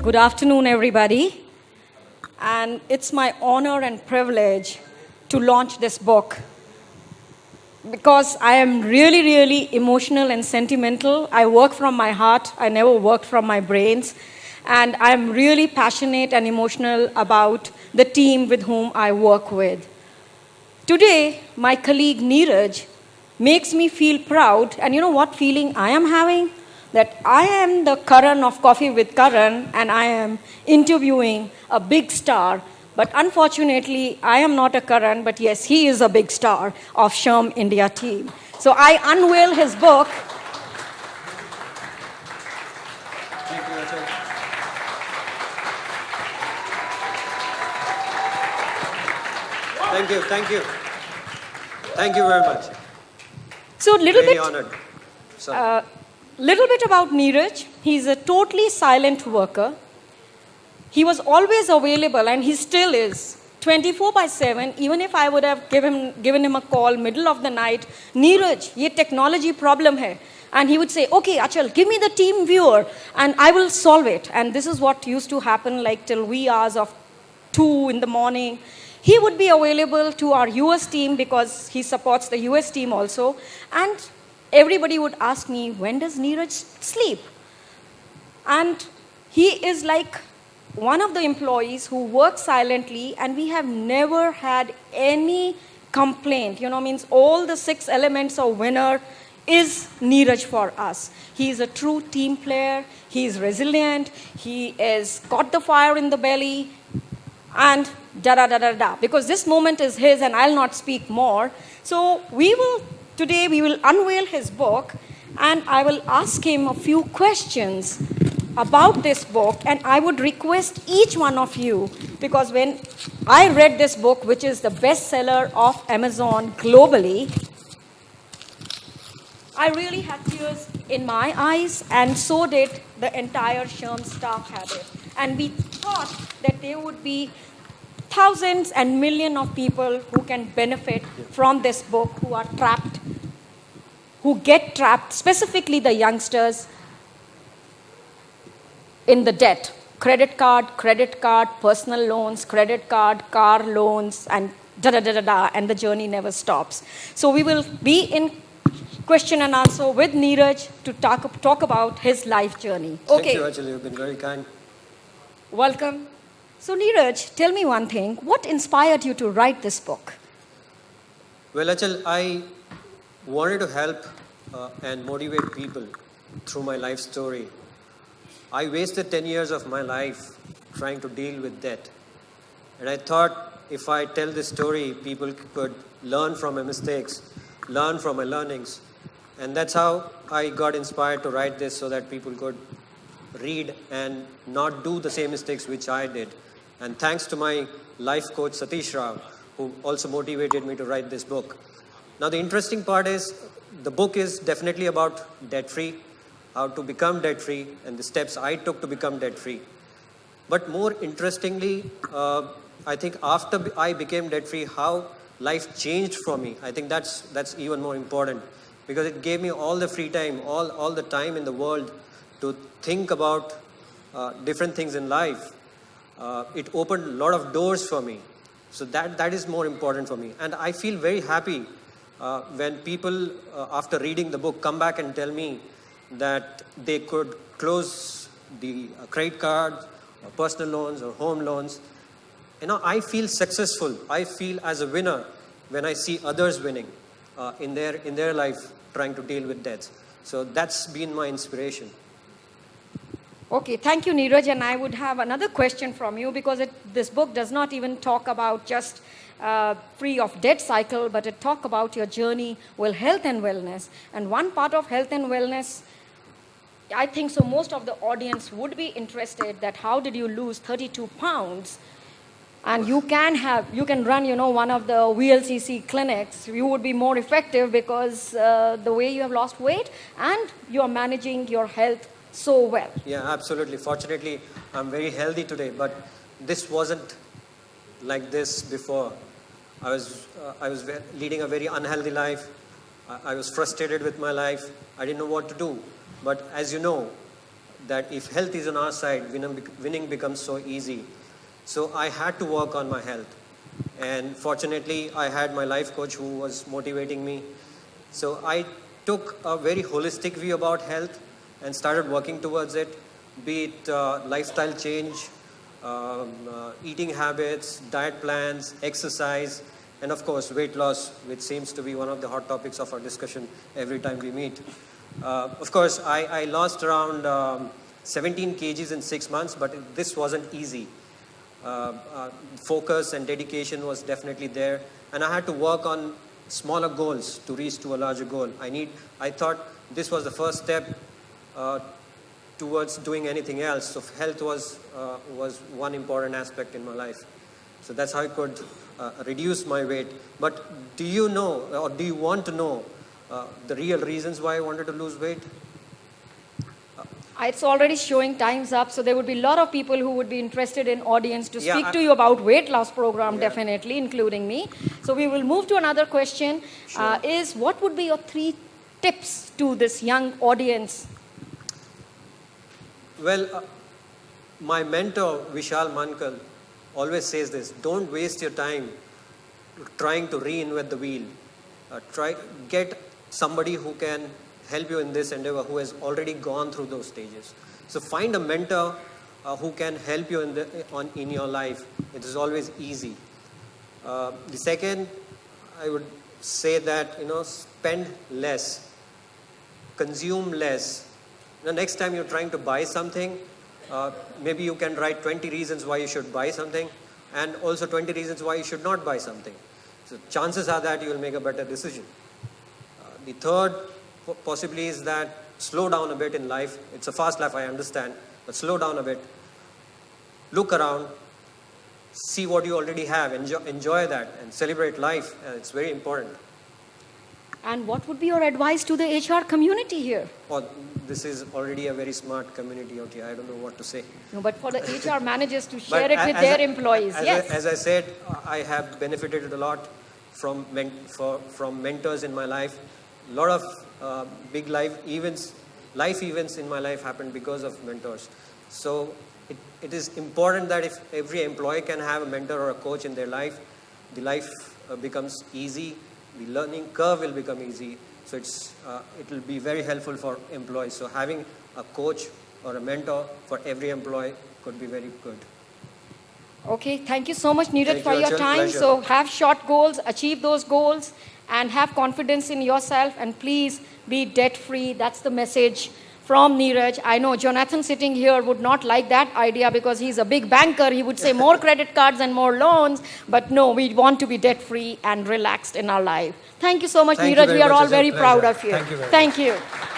Good afternoon, everybody. And it's my honor and privilege to launch this book because I am really, really emotional and sentimental. I work from my heart. I never worked from my brains. And I'm really passionate and emotional about the team with whom I work with. Today, my colleague Neeraj makes me feel proud. And you know what feeling I am having? That I am the Karan of Coffee with Karan and I am interviewing a big star. But unfortunately, I am not a Karan, but yes, he is a big star of SHRM India team. So I unveil his book. Thank you, Rachel. Thank you. Thank you very much. So Very honored. Sorry. Little bit about Neeraj. He's a totally silent worker. He was always available, and he still is, 24/7. Even if I would have given him a call middle of the night, Neeraj, ye technology problem hai. And he would say, okay, Achal, give me the team viewer, and I will solve it. And this is what used to happen like till wee hours of 2 in the morning. He would be available to our US team because he supports the US team also. And everybody would ask me, when does Neeraj sleep? And he is like one of the employees who works silently, and we have never had any complaint. Means all the 6 elements of winner is Neeraj for us. He is a true team player. He is resilient. He has got the fire in the belly. And da-da-da-da-da. Because this moment is his, and I'll not speak more. So today we will unveil his book, and I will ask him a few questions about this book, and I would request each one of you, because when I read this book, which is the bestseller of Amazon globally, I really had tears in my eyes, and so did the entire SHRM staff had it. And we thought that there would be thousands and millions of people who can benefit from this book, who are trapped, who get trapped, specifically the youngsters, in the debt. Credit card, personal loans, credit card, car loans, and da-da-da-da-da, and the journey never stops. So we will be in question and answer with Neeraj to talk about his life journey. Okay. Thank you, Rachel. You've been very kind. Welcome. So Neeraj, tell me one thing. What inspired you to write this book? Well, Rachel, I wanted to help and motivate people through my life story. I wasted 10 years of my life trying to deal with debt. And I thought if I tell this story, people could learn from my mistakes, learn from my learnings. And that's how I got inspired to write this, so that people could read and not do the same mistakes which I did. And thanks to my life coach, Satish Rao, who also motivated me to write this book. Now, the interesting part is the book is definitely about debt-free, how to become debt-free, and the steps I took to become debt-free. But more interestingly, I think after I became debt-free, how life changed for me. I think that's even more important, because it gave me all the free time, all the time in the world to think about different things in life. It opened a lot of doors for me. So that is more important for me. And I feel very happy when people, after reading the book, come back and tell me that they could close the credit card, or personal loans, or home loans. I feel successful. I feel as a winner when I see others winning in their life, trying to deal with debts. So that's been my inspiration. Okay, thank you, Neeraj. And I would have another question from you, because this book does not even talk about just free of debt cycle, but it talks about your journey with health and wellness. And one part of health and wellness, I think so most of the audience would be interested that how did you lose 32 pounds? And you can run, one of the VLCC clinics. You would be more effective because the way you have lost weight, and you are managing your health so well. Yeah, absolutely. Fortunately, I'm very healthy today, but this wasn't like this before. I was leading a very unhealthy life. I was frustrated with my life. I didn't know what to do. But as you know, that if health is on our side, winning becomes so easy. So I had to work on my health. And fortunately, I had my life coach who was motivating me. So I took a very holistic view about health and started working towards it, be it lifestyle change, eating habits, diet plans, exercise, and of course weight loss, which seems to be one of the hot topics of our discussion every time we meet. Of course, I lost around 17 kgs in 6 months, but this wasn't easy. Focus and dedication was definitely there, and I had to work on smaller goals to reach to a larger goal. I thought this was the first step towards doing anything else. So health was one important aspect in my life. So that's how I could reduce my weight. But do you know, or do you want to know the real reasons why I wanted to lose weight? It's already showing time's up, so there would be a lot of people who would be interested in audience to Yeah, speak to you about weight loss program, Yeah. definitely, including me. So we will move to another question. Sure. Is what would be your 3 tips to this young audience? Well, my mentor, Vishal Mankal, always says this: don't waste your time trying to reinvent the wheel. Get somebody who can help you in this endeavor, who has already gone through those stages. So find a mentor who can help you in your life. It is always easy. The second, I would say that, spend less, consume less. Next time you're trying to buy something, maybe you can write 20 reasons why you should buy something, and also 20 reasons why you should not buy something. So chances are that you will make a better decision. The third possibly is that slow down a bit in life. It's a fast life, I understand, but slow down a bit. Look around, see what you already have, enjoy that, and celebrate life. It's very important. And what would be your advice to the HR community here? Oh, this is already a very smart community out here. I don't know what to say. No, but for the HR managers to But share it with their employees, yes. As I said, I have benefited a lot from mentors in my life. A lot of big life events in my life happened because of mentors. So it is important that if every employee can have a mentor or a coach in their life, the life becomes easy. The learning curve will become easy. So it will be very helpful for employees. So having a coach or a mentor for every employee could be very good. Okay, thank you so much, Neeraj, Thank for you, your Achal. time. Pleasure. So have short goals, achieve those goals, and have confidence in yourself, and please be debt-free. That's the message from Neeraj. I know Jonathan sitting here would not like that idea because he's a big banker. He would say more credit cards and more loans. But no, we want to be debt-free and relaxed in our life. Thank you so much, Thank you Neeraj. very We are much. all It's a very proud pleasure. of you. Thank you very much. Thank you.